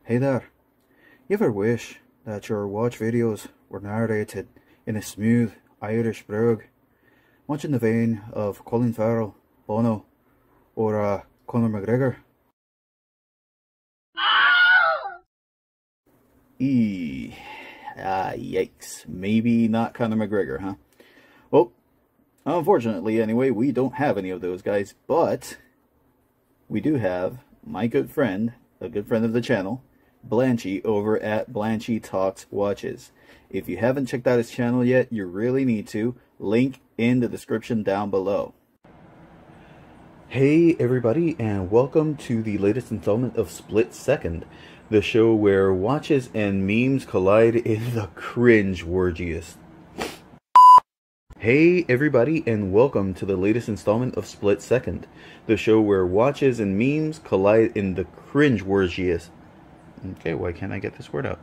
Hey there, you ever wish that your watch videos were narrated in a smooth Irish brogue, much in the vein of Colin Farrell, Bono, or Conor McGregor? Yikes, maybe not Conor McGregor, huh? Well, unfortunately anyway, we don't have any of those guys, but we do have my good friend, a good friend of the channel, Blanchy over at Blanchy Talks Watches. If you haven't checked out his channel yet, you really need to. Link in the description down below. Hey everybody, and welcome to the latest installment of Split Second, the show where watches and memes collide in the cringe-worgiest. Hey everybody, and welcome to the latest installment of Split Second, the show where watches and memes collide in the cringe-worgiest. Okay, why can't I get this word out?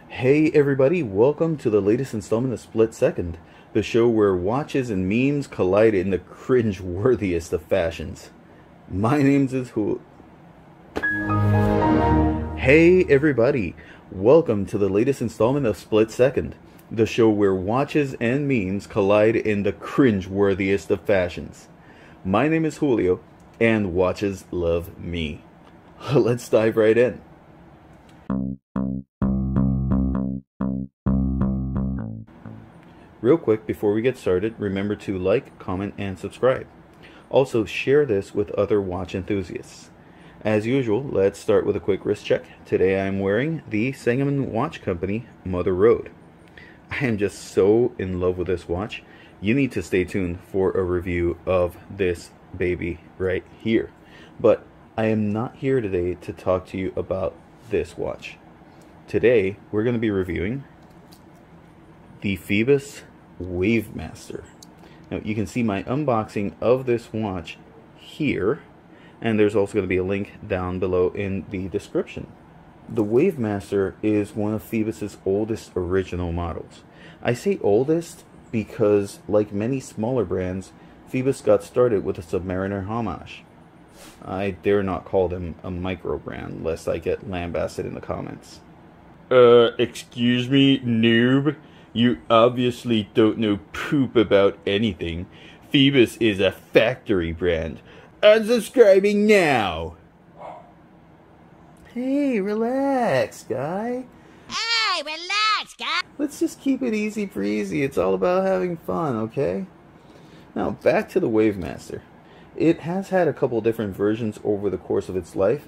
Hey everybody, welcome to the latest installment of Split Second, the show where watches and memes collide in the cringe-worthiest of fashions. My name's Who. Hey everybody, welcome to the latest installment of Split Second, the show where watches and memes collide in the cringe-worthiest of fashions. My name is Julio, and watches love me. Let's dive right in. Real quick, before we get started, remember to like, comment, and subscribe. Also, share this with other watch enthusiasts. As usual, let's start with a quick wrist check. Today I'm wearing the Sangamon Watch Company Mother Road. I am just so in love with this watch. You need to stay tuned for a review of this baby right here. But I am not here today to talk to you about this watch. Today we're going to be reviewing the Phoibos Wavemaster. Now you can see my unboxing of this watch here, and there's also going to be a link down below in the description. The Wavemaster is one of Phoibos' oldest original models. I say oldest because, like many smaller brands, Phoibos got started with a Submariner homage. I dare not call them a micro brand, lest I get lambasted in the comments. Excuse me, noob? You obviously don't know poop about anything. Phoibos is a factory brand. Unsubscribing now! Hey, relax, guy. Hey, relax, guy. Let's just keep it easy breezy. It's all about having fun, okay? Now, back to the Wavemaster. It has had a couple different versions over the course of its life,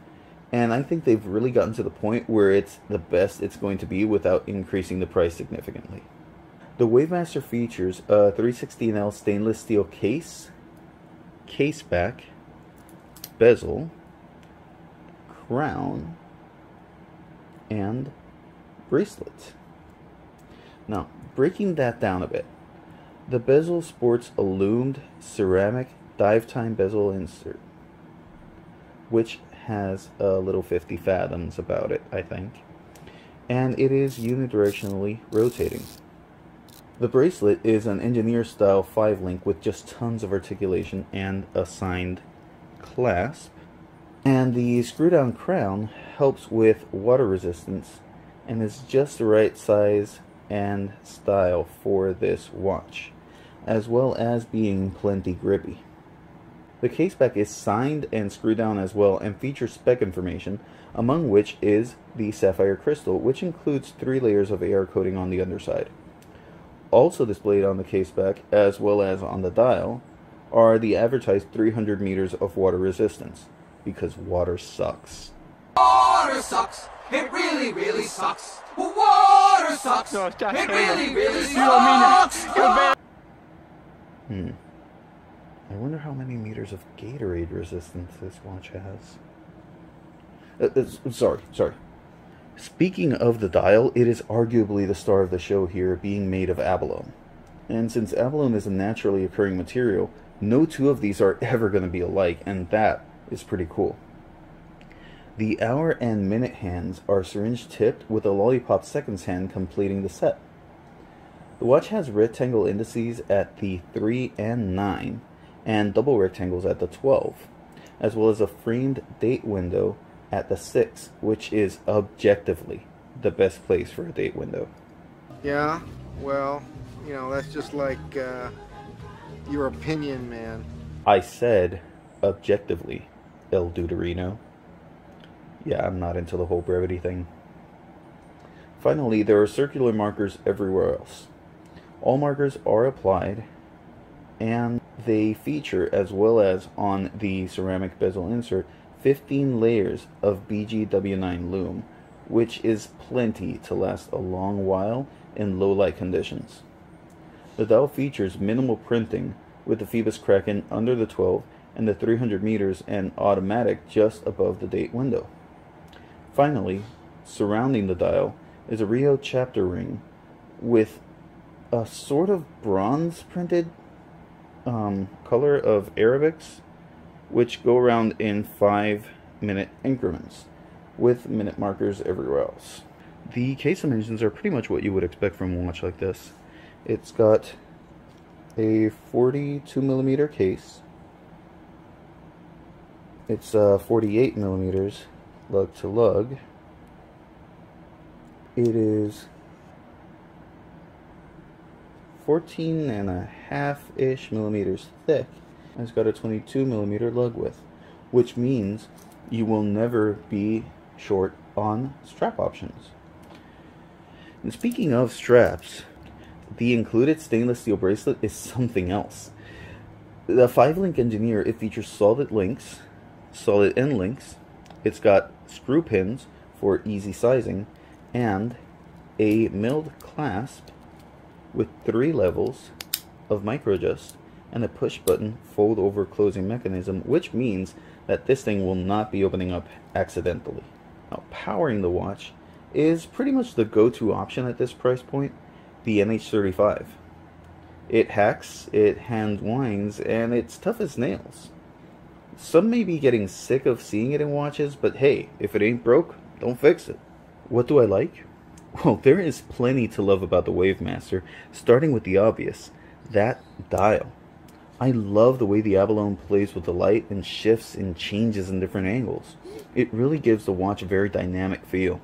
and I think they've really gotten to the point where it's the best it's going to be without increasing the price significantly. The Wavemaster features a 316L stainless steel case back, bezel, crown, and bracelet. Now, breaking that down a bit, the bezel sports a loomed ceramic dive time bezel insert, which has a little 50 fathoms about it, I think, and it is unidirectionally rotating. The bracelet is an engineer-style 5-link with just tons of articulation and a signed clasp, and the screw-down crown helps with water resistance and is just the right size and style for this watch, as well as being plenty grippy. The caseback is signed and screwed down as well and features spec information, among which is the sapphire crystal, which includes 3 layers of AR coating on the underside. Also displayed on the caseback, as well as on the dial, are the advertised 300 meters of water resistance, because water sucks. Water sucks! It really, really sucks! Water sucks! No, it really, really sucks! I wonder how many meters of Gatorade resistance this watch has. Sorry. Speaking of the dial, it is arguably the star of the show here, being made of abalone. And since abalone is a naturally occurring material, no two of these are ever going to be alike, and that is pretty cool. The hour and minute hands are syringe tipped with a lollipop seconds hand completing the set. The watch has rectangle indices at the 3 and 9, and double rectangles at the 12, as well as a framed date window at the 6, which is objectively the best place for a date window. Yeah, well, you know, that's just like your opinion, man. I said objectively, El Duderino. Yeah, I'm not into the whole brevity thing. Finally, there are circular markers everywhere else. All markers are applied, and they feature, as well as on the ceramic bezel insert, 15 layers of BGW9 lume, which is plenty to last a long while in low light conditions. The dial features minimal printing with the Phoibos Kraken under the 12 and the 300 meters and automatic just above the date window. Finally, surrounding the dial is a Rio chapter ring with a sort of bronze printed color of Arabics, which go around in 5-minute increments with minute markers everywhere else. The case dimensions are pretty much what you would expect from a watch like this. It's got a 42mm case. It's 48mm lug to lug. It is 14.5-ish millimeters thick, and it's got a 22mm lug width, which means you will never be short on strap options. And speaking of straps, the included stainless steel bracelet is something else. The 5-link engineer, it features solid end links. It's got screw pins for easy sizing, and a milled clasp with 3 levels of micro adjust and a push button fold over closing mechanism, which means that this thing will not be opening up accidentally. Now, powering the watch is pretty much the go-to option at this price point, the NH35. It hacks, it hand winds, and it's tough as nails. Some may be getting sick of seeing it in watches, but hey, if it ain't broke, don't fix it. What do I like? Well, there is plenty to love about the Wavemaster, starting with the obvious, that dial. I love the way the abalone plays with the light and shifts and changes in different angles. It really gives the watch a very dynamic feel.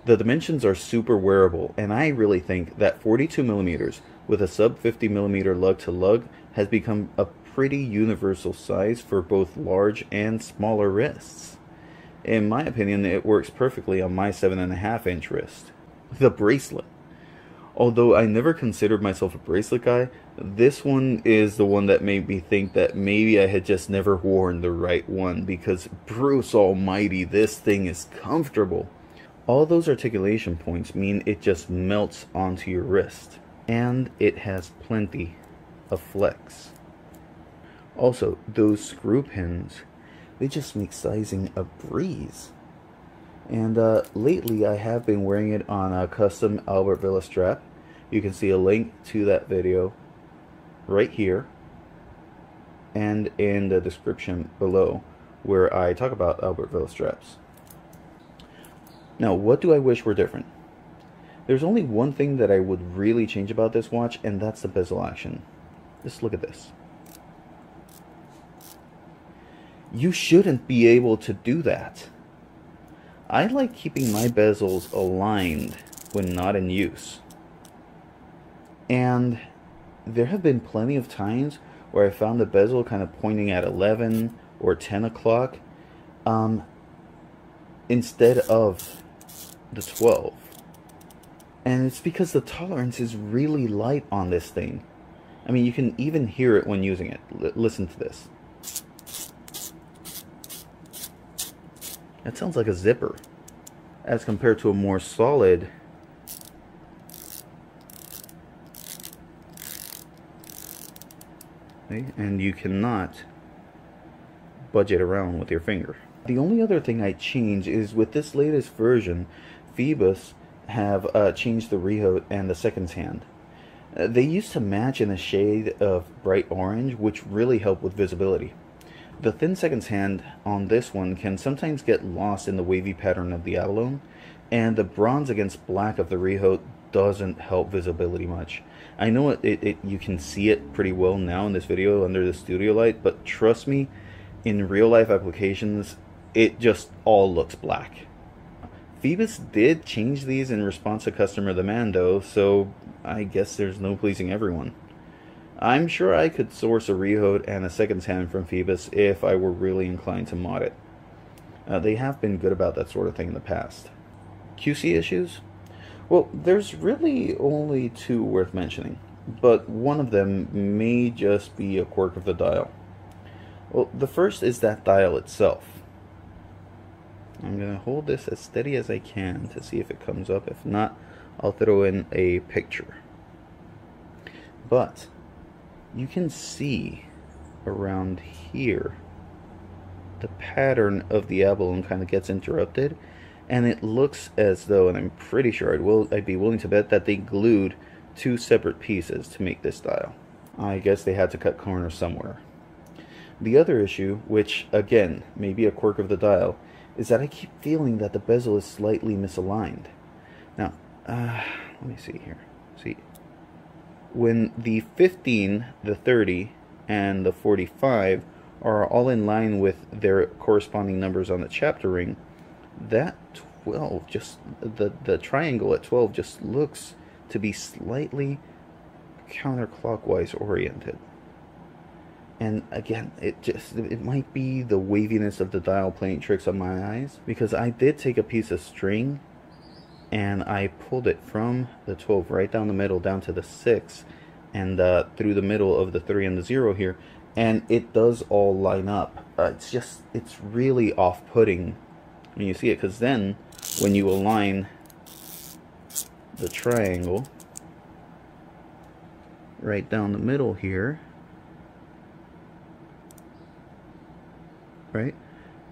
The dimensions are super wearable, and I really think that 42mm with a sub 50mm lug to lug has become a pretty universal size for both large and smaller wrists. In my opinion, it works perfectly on my 7.5-inch wrist. The bracelet. Although I never considered myself a bracelet guy, this one is the one that made me think that maybe I had just never worn the right one, because Bruce almighty, this thing is comfortable. All those articulation points mean it just melts onto your wrist, and it has plenty of flex. Also, those screw pins, they just make sizing a breeze. And lately I have been wearing it on a custom Albert Villa strap. You can see a link to that video right here and in the description below, where I talk about Albert Villa straps. Now, what do I wish were different? There's only one thing that I would really change about this watch, and that's the bezel action. Just look at this. You shouldn't be able to do that. I like keeping my bezels aligned when not in use. And there have been plenty of times where I found the bezel kind of pointing at 11 or 10 o'clock instead of the 12. And it's because the tolerance is really light on this thing. I mean, you can even hear it when using it. Listen to this. That sounds like a zipper, as compared to a more solid and you cannot budge it around with your finger. The only other thing I change is with this latest version, Phoibos have changed the rehaut and the seconds hand. They used to match in a shade of bright orange, which really helped with visibility. The thin seconds hand on this one can sometimes get lost in the wavy pattern of the abalone, and the bronze against black of the rehaut doesn't help visibility much. I know you can see it pretty well now in this video under the studio light, but trust me, in real life applications, it just all looks black. Phoibos did change these in response to customer demand though, so I guess there's no pleasing everyone. I'm sure I could source a rehoed and a seconds hand from Phoibos if I were really inclined to mod it. They have been good about that sort of thing in the past. QC issues? Well, there's really only two worth mentioning, but one of them may just be a quirk of the dial. Well, the first is that dial itself. I'm going to hold this as steady as I can to see if it comes up. If not, I'll throw in a picture. But you can see around here the pattern of the abalone kind of gets interrupted, and it looks as though, and I'm pretty sure I'd be willing to bet that they glued two separate pieces to make this dial. I guess they had to cut corners somewhere. The other issue, which again may be a quirk of the dial, is that I keep feeling that the bezel is slightly misaligned. Now, let me see here. See, when the 15, the 30, and the 45 are all in line with their corresponding numbers on the chapter ring, that 12, just the triangle at 12 just looks to be slightly counterclockwise oriented. And again, it might be the waviness of the dial playing tricks on my eyes, because I did take a piece of string and I pulled it from the 12 right down the middle down to the 6 and through the middle of the 3 and the 0 here, and it does all line up. It's really off-putting when you see it, because then when you align the triangle right down the middle here, right,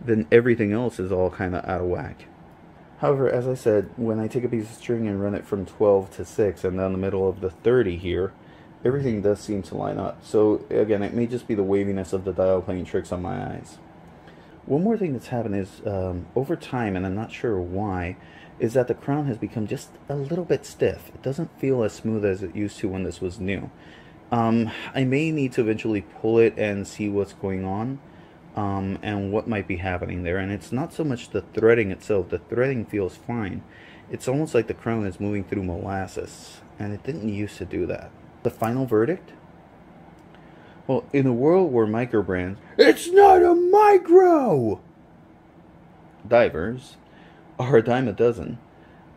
then everything else is all kind of out of whack. However, as I said, when I take a piece of string and run it from 12 to 6 and down the middle of the 30 here, everything does seem to line up. So again, it may just be the waviness of the dial playing tricks on my eyes. One more thing that's happened is, over time, and I'm not sure why, is that the crown has become just a little bit stiff. It doesn't feel as smooth as it used to when this was new. I may need to eventually pull it and see what's going on, and what might be happening there. And it's not so much the threading itself. The threading feels fine. It's almost like the crown is moving through molasses, and it didn't used to do that. The final verdict? Well, in a world where micro brands, it's not a micro! Divers are a dime a dozen,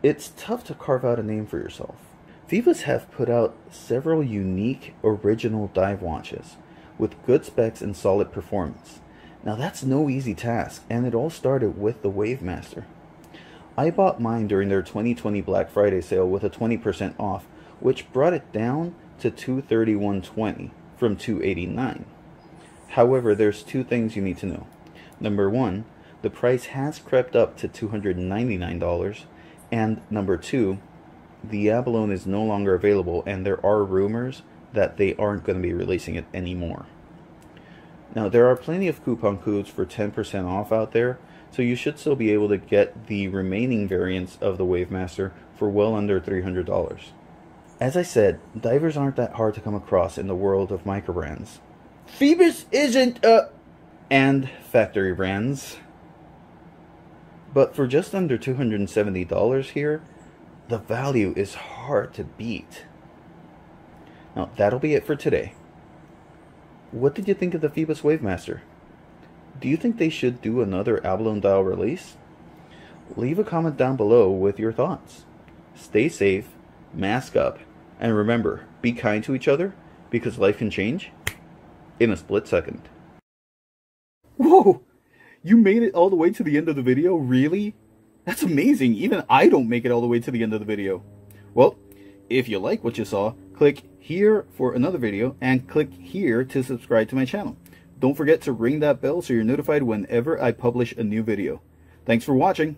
it's tough to carve out a name for yourself. Phoibos have put out several unique, original dive watches with good specs and solid performance. Now that's no easy task, and it all started with the Wavemaster. I bought mine during their 2020 Black Friday sale with a 20% off, which brought it down to $231.20 from $289. However, there's two things you need to know. Number one, the price has crept up to $299, and number two, the abalone is no longer available, and there are rumors that they aren't going to be releasing it anymore. Now, there are plenty of coupon codes for 10% off out there, so you should still be able to get the remaining variants of the Wavemaster for well under $300. As I said, divers aren't that hard to come across in the world of micro brands. Phoibos isn't and factory brands. But for just under $270 here, the value is hard to beat. Now, that'll be it for today. What did you think of the Phoibos Wavemaster? Do you think they should do another abalone dial release? Leave a comment down below with your thoughts. Stay safe, mask up, and remember, be kind to each other, because life can change in a split second. Whoa! You made it all the way to the end of the video? Really? That's amazing. Even I don't make it all the way to the end of the video. Well, if you like what you saw, click here for another video and click here to subscribe to my channel. Don't forget to ring that bell so you're notified whenever I publish a new video. Thanks for watching.